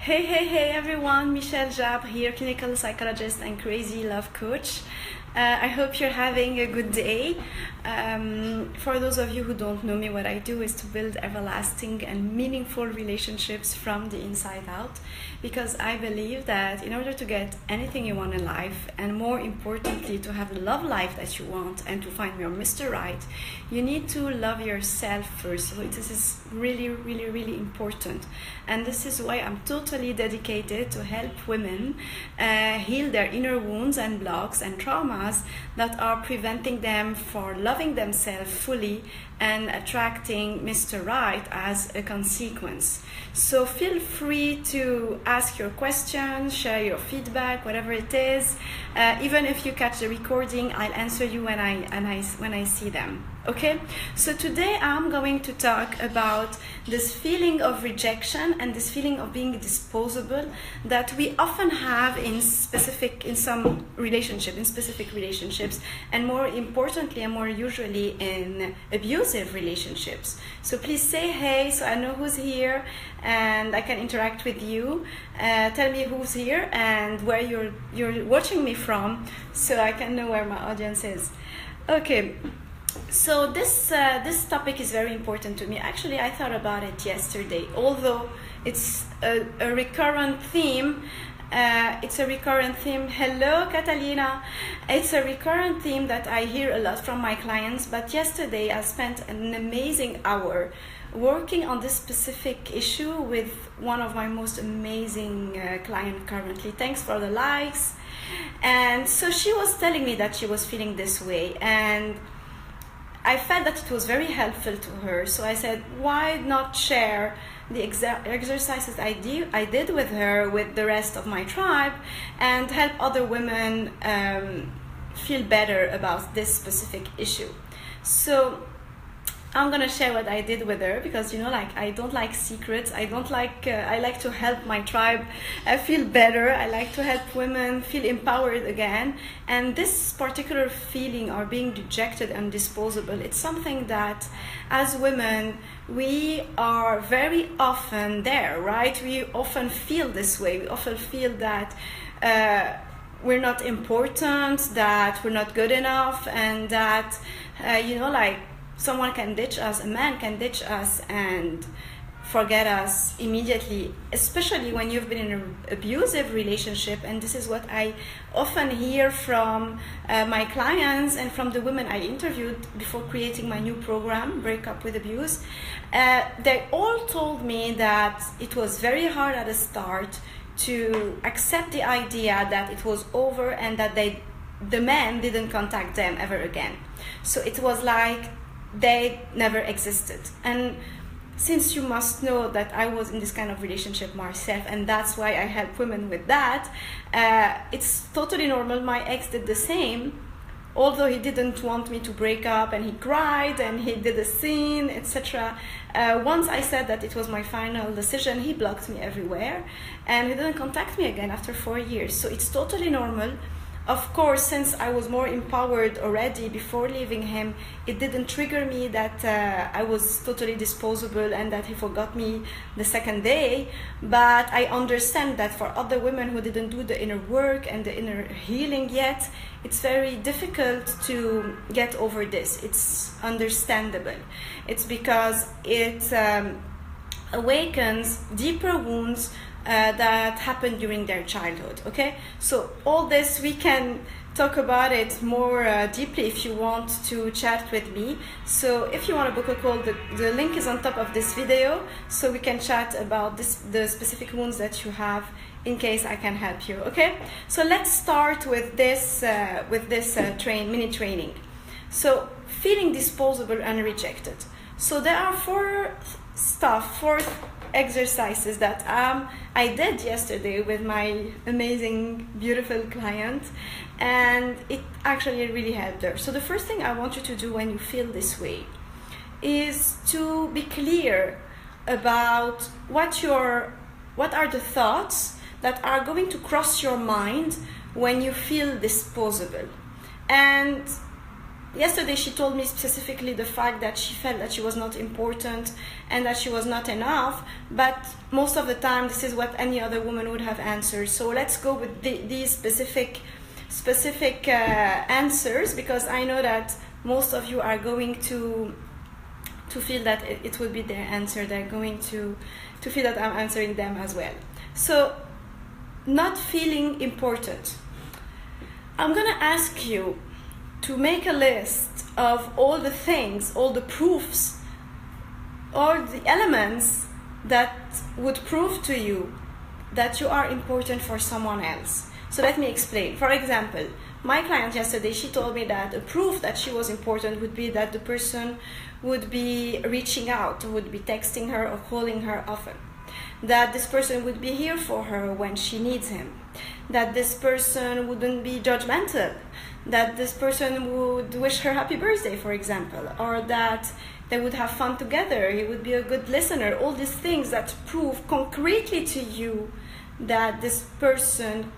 Hey everyone, Michelle Jabre here, clinical psychologist and crazy love coach. I hope you're having a good day. For those of you who don't know me, what I do is to build everlasting and meaningful relationships from the inside out, because I believe that in order to get anything you want in life, and more importantly to have the love life that you want and to find your Mr. Right, you need to love yourself first. So this is really important, and this is why I'm totally dedicated to help women heal their inner wounds and blocks and traumas that are preventing them from loving themselves fully and attracting Mr. Right as a consequence. So feel free to ask your questions, share your feedback, whatever it is. Even if you catch the recording, I'll answer you when I see them. Okay, so today I'm going to talk about this feeling of rejection and this feeling of being disposable that we often have in specific relationships, and more importantly and more usually in abusive relationships. So please say hey, so I know who's here and I can interact with you. Tell me who's here and where you're watching me from, so I can know where my audience is. Okay. So this topic is very important to me. Actually, I thought about it yesterday. Although it's a recurrent theme, Hello, Catalina. It's a recurrent theme that I hear a lot from my clients. But yesterday, I spent an amazing hour working on this specific issue with one of my most amazing clients currently. Thanks for the likes. And so she was telling me that she was feeling this way, and I felt that it was very helpful to her. So I said, why not share the exercises I did with her with the rest of my tribe and help other women feel better about this specific issue. So I'm gonna share what I did with her, because I don't like secrets. I like to help my tribe feel better. I like to help women feel empowered again. And this particular feeling of being rejected and disposable, it's something that as women we are very often there, right? We often feel this way. We often feel that we're not important, that we're not good enough, and that someone can ditch us, a man can ditch us and forget us immediately, especially when you've been in an abusive relationship. And this is what I often hear from my clients and from the women I interviewed before creating my new program, Break Up with Abuse. They all told me that it was very hard at the start to accept the idea that it was over and that the man didn't contact them ever again. So it was like they never existed. And since you must know that I was in this kind of relationship myself, and that's why I help women with that, it's totally normal. My ex did the same, although he didn't want me to break up, and he cried and he did a scene, etc. Once I said that it was my final decision, he blocked me everywhere and he didn't contact me again after 4 years. So it's totally normal. Of course, since I was more empowered already before leaving him, it didn't trigger me that I was totally disposable and that he forgot me the second day. But I understand that for other women who didn't do the inner work and the inner healing yet, it's very difficult to get over this. It's understandable. It's because it awakens deeper wounds that happened during their childhood. Okay, so all this we can talk about it more deeply if you want to chat with me. So if you want to book a call, the link is on top of this video, so we can chat about the specific wounds that you have, in case I can help you. Okay, so let's start with this mini training. So feeling disposable and rejected. So there are four exercises that I did yesterday with my amazing, beautiful client, and it actually really helped her. So the first thing I want you to do when you feel this way is to be clear about what are the thoughts that are going to cross your mind when you feel disposable. And yesterday she told me specifically the fact that she felt that she was not important and that she was not enough, but most of the time this is what any other woman would have answered. So let's go with these specific answers, because I know that most of you are going to feel that it would be their answer. They're going to feel that I'm answering them as well. So, not feeling important. I'm gonna ask you to make a list of all the things, all the proofs, or the elements that would prove to you that you are important for someone else. So let me explain. For example, my client yesterday, she told me that a proof that she was important would be that the person would be reaching out, would be texting her or calling her often, that this person would be here for her when she needs him, that this person wouldn't be judgmental, that this person would wish her happy birthday, for example, or that they would have fun together, he would be a good listener. All these things that prove concretely to you that this person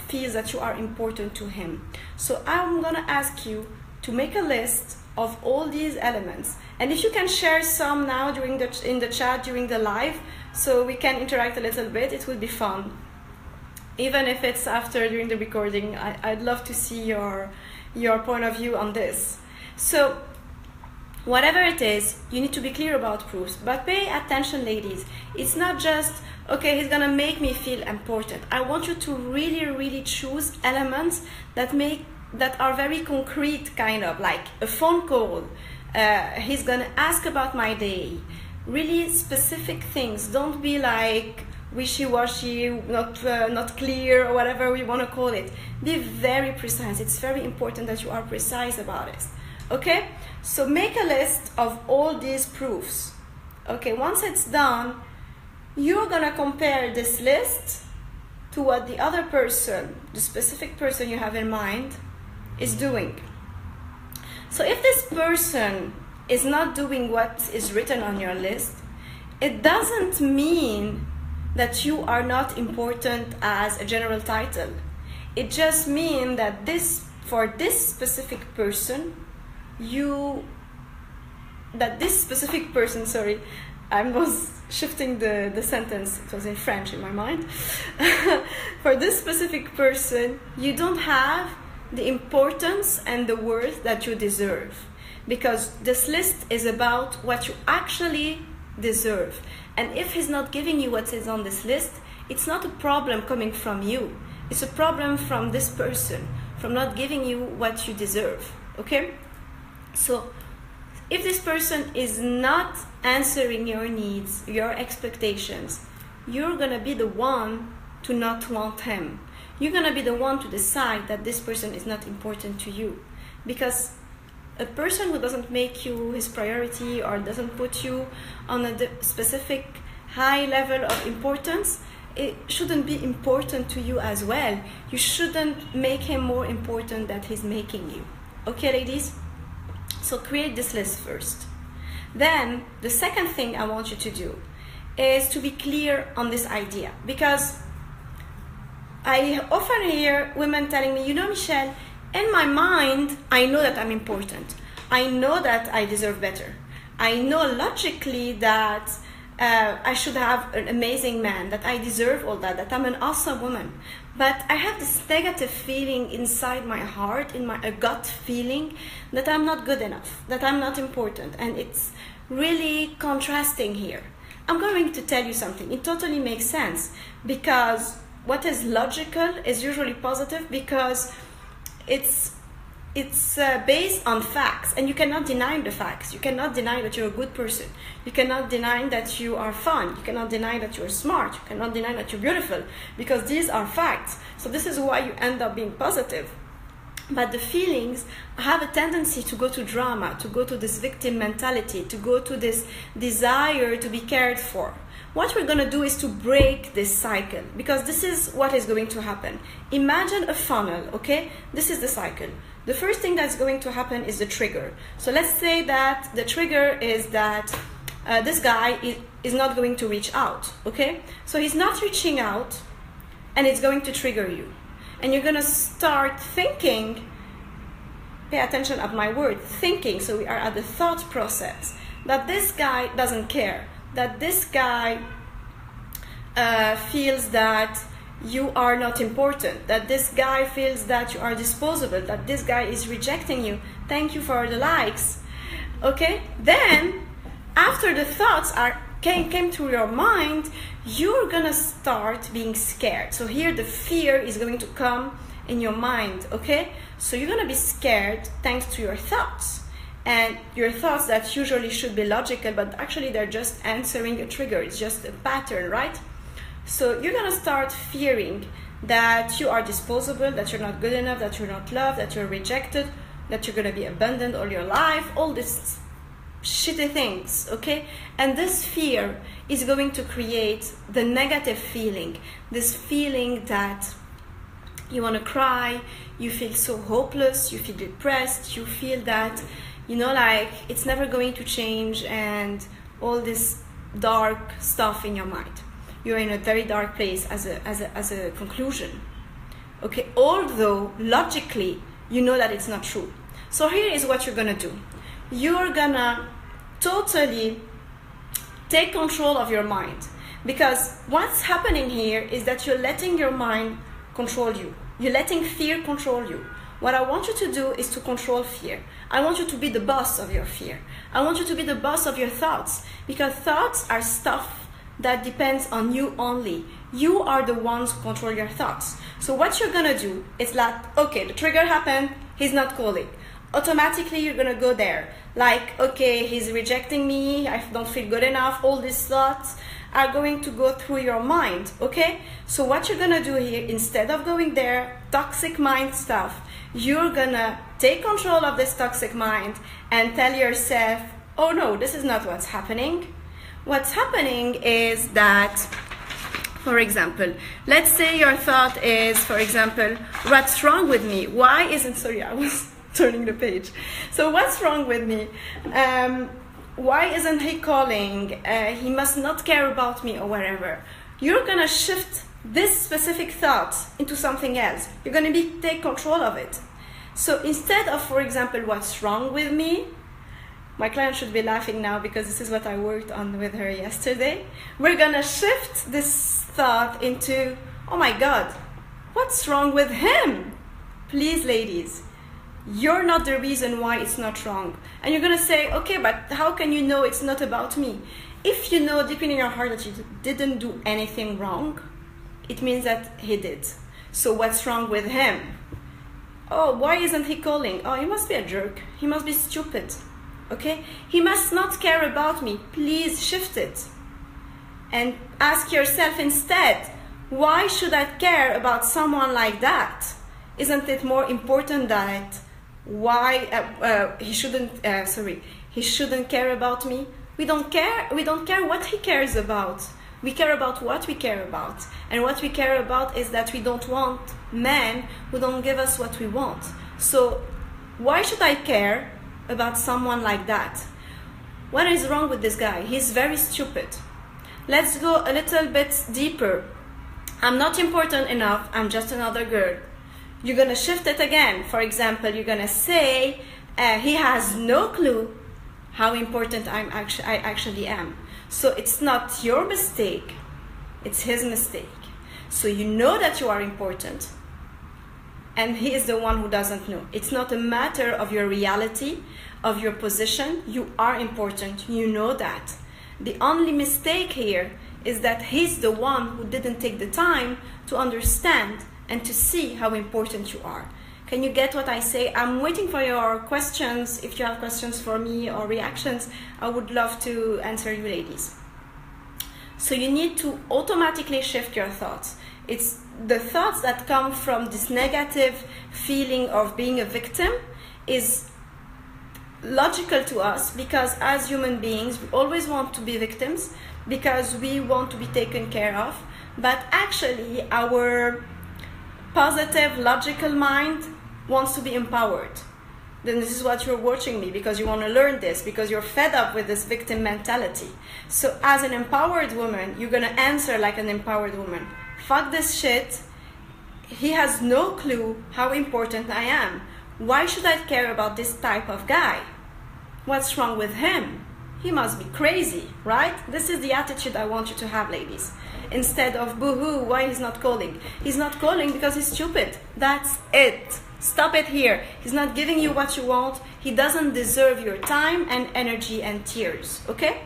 feels that you are important to him. So I'm gonna ask you to make a list of all these elements, and if you can share some now in the chat during the live, so we can interact a little bit, it would be fun. Even if it's after during the recording, I'd love to see your point of view on this. So whatever it is, you need to be clear about proofs, but pay attention, ladies. It's not just, okay, he's gonna make me feel important. I want you to really choose elements that are very concrete, kind of like a phone call. He's gonna ask about my day. Really specific things. Don't be like wishy-washy, not clear, or whatever we want to call it. Be very precise. It's very important that you are precise about it. Okay? So make a list of all these proofs. Okay, once it's done, you're gonna compare this list to what the other person, the specific person you have in mind, is doing. So if this person is not doing what is written on your list, it doesn't mean that you are not important as a general title. It just means that for this specific person, I was shifting the sentence, it was in French in my mind. For this specific person, you don't have the importance and the worth that you deserve, because this list is about what you actually deserve. And if he's not giving you what is on this list, it's not a problem coming from you. It's a problem from this person, from not giving you what you deserve. Okay? So if this person is not answering your needs, your expectations, you're gonna be the one to not want him. You're gonna be the one to decide that this person is not important to you. Because a person who doesn't make you his priority or doesn't put you on a specific high level of importance, it shouldn't be important to you as well. You shouldn't make him more important than he's making you. Okay, ladies? So create this list first. Then the second thing I want you to do is to be clear on this idea, because I often hear women telling me, you know, Michelle, in my mind, I know that I'm important. I know that I deserve better. I know logically that I should have an amazing man, that I deserve all that I'm an awesome woman. But I have this negative feeling inside my heart, a gut feeling, that I'm not good enough, that I'm not important. And it's really contrasting here. I'm going to tell you something. It totally makes sense, because what is logical is usually positive, because it's based on facts, and you cannot deny the facts. You cannot deny that you're a good person. You cannot deny that you are fun. You cannot deny that you're smart. You cannot deny that you're beautiful, because these are facts. So this is why you end up being positive. But the feelings have a tendency to go to drama, to go to this victim mentality, to go to this desire to be cared for. What we're going to do is to break this cycle, because this is what is going to happen. Imagine a funnel, okay? This is the cycle. The first thing that's going to happen is the trigger. So let's say that the trigger is that this guy is not going to reach out, okay? So he's not reaching out, and it's going to trigger you. And you're going to start thinking, pay attention at my word, thinking, so we are at the thought process, that this guy doesn't care, that this guy feels that you are not important, that this guy feels that you are disposable, that this guy is rejecting you, thank you for the likes. Okay, then after the thoughts came to your mind, you're gonna start being scared. So here the fear is going to come in your mind. Okay, so you're gonna be scared thanks to your thoughts, and your thoughts that usually should be logical, but actually they're just answering a trigger. It's just a pattern, right? So you're gonna start fearing that you are disposable, that you're not good enough, that you're not loved, that you're rejected, that you're gonna be abandoned all your life, all these shitty things, okay? And this fear is going to create the negative feeling, this feeling that you wanna cry, you feel so hopeless, you feel depressed, you feel that, you know, like it's never going to change, and all this dark stuff in your mind. You're in a very dark place as a conclusion. Okay, although logically you know that it's not true. So here is what you're gonna do. You're gonna totally take control of your mind, because what's happening here is that you're letting your mind control you. You're letting fear control you. What I want you to do is to control fear. I want you to be the boss of your fear. I want you to be the boss of your thoughts, because thoughts are stuff that depends on you only. You are the ones who control your thoughts. So what you're gonna do is like, okay, the trigger happened, he's not calling. Automatically you're gonna go there. Like, okay, he's rejecting me, I don't feel good enough. All these thoughts are going to go through your mind, okay? So what you're gonna do here, instead of going there, toxic mind stuff, you're gonna take control of this toxic mind and tell yourself, oh no, this is not what's happening. What's happening is that, for example, let's say your thought is, for example, what's wrong with me? Why isn't, sorry, I was turning the page. So what's wrong with me? Why isn't he calling? He must not care about me, or whatever. You're gonna shift this specific thought into something else. You're gonna take control of it. So instead of, for example, what's wrong with me, my client should be laughing now because this is what I worked on with her yesterday. We're gonna shift this thought into, oh my God, what's wrong with him? Please, ladies, you're not the reason why it's not wrong. And you're gonna say, okay, but how can you know it's not about me? If you know deep in your heart that you didn't do anything wrong, it means that he did. So what's wrong with him? Oh, why isn't he calling? Oh, he must be a jerk. He must be stupid. Okay? He must not care about me. Please shift it. And ask yourself instead, why should I care about someone like that? Isn't it more important that he shouldn't care about me? We don't care what he cares about. We care about what we care about. And what we care about is that we don't want men who don't give us what we want. So why should I care about someone like that? What is wrong with this guy? He's very stupid. Let's go a little bit deeper. I'm not important enough. I'm just another girl. You're gonna shift it again. For example, you're gonna say, he has no clue how important I actually am. So it's not your mistake, it's his mistake. So you know that you are important, and he is the one who doesn't know. It's not a matter of your reality, of your position. You are important, you know that. The only mistake here is that he's the one who didn't take the time to understand and to see how important you are. Can you get what I say? I'm waiting for your questions. If you have questions for me or reactions, I would love to answer you, ladies. So you need to automatically shift your thoughts. It's the thoughts that come from this negative feeling of being a victim is logical to us, because as human beings, we always want to be victims because we want to be taken care of. But actually, our positive, logical mind wants to be empowered. Then this is what you're watching me, because you want to learn this, because you're fed up with this victim mentality. So as an empowered woman, you're going to answer like an empowered woman. Fuck this shit. He has no clue how important I am. Why should I care about this type of guy? What's wrong with him? He must be crazy, right? This is the attitude I want you to have, ladies. Instead of boo-hoo, why he's not calling? He's not calling because he's stupid. That's it. Stop it here. He's not giving you what you want. He doesn't deserve your time and energy and tears, okay?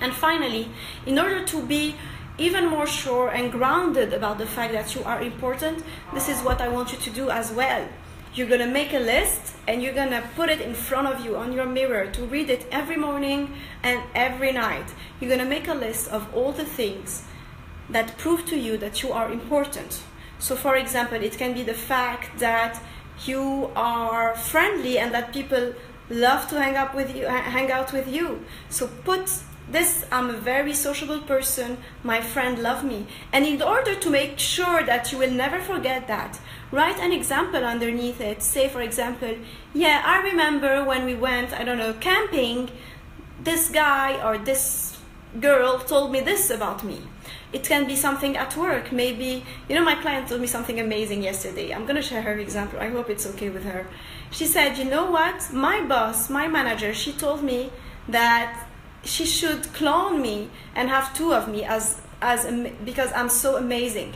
And finally, in order to be even more sure and grounded about the fact that you are important, this is what I want you to do as well. You're gonna make a list and you're gonna put it in front of you on your mirror to read it every morning and every night. You're gonna make a list of all the things that prove to you that you are important. So for example, it can be the fact that you are friendly and that people love to hang out with you. So put this: I'm a very sociable person, my friend love me. And in order to make sure that you will never forget that, write an example underneath it. Say, for example, yeah, I remember when we went, I don't know, camping, this guy or this girl told me this about me. It can be something at work. Maybe, you know, my client told me something amazing yesterday. I'm going to share her example. I hope it's okay with her. She said, you know what? My boss, my manager, she told me that she should clone me and have two of me because I'm so amazing.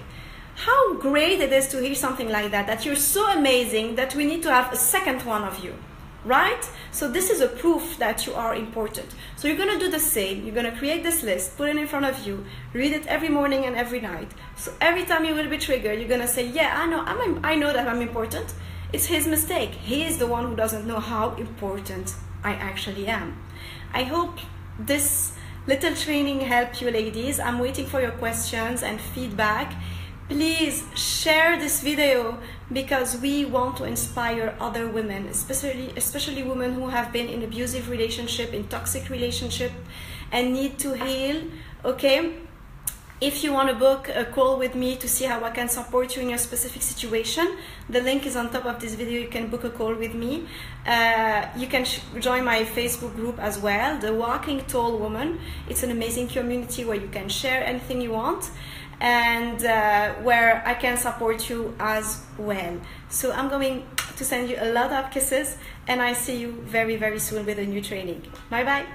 How great it is to hear something like that, that you're so amazing that we need to have a second one of you, right? So this is a proof that you are important. So you're going to do the same. You're going to create this list, put it in front of you, read it every morning and every night. So every time you will be triggered, you're going to say, yeah, I know that I'm important. It's his mistake. He is the one who doesn't know how important I actually am. I hope this little training helped you, ladies. I'm waiting for your questions and feedback. Please share this video because we want to inspire other women, especially women who have been in abusive relationship, in toxic relationship, and need to heal, okay? If you want to book a call with me to see how I can support you in your specific situation, the link is on top of this video. You can book a call with me. You can join my Facebook group as well, The Walking Tall Woman. It's an amazing community where you can share anything you want and where I can support you as well. So I'm going to send you a lot of kisses and I see you very, very soon with a new training. Bye bye.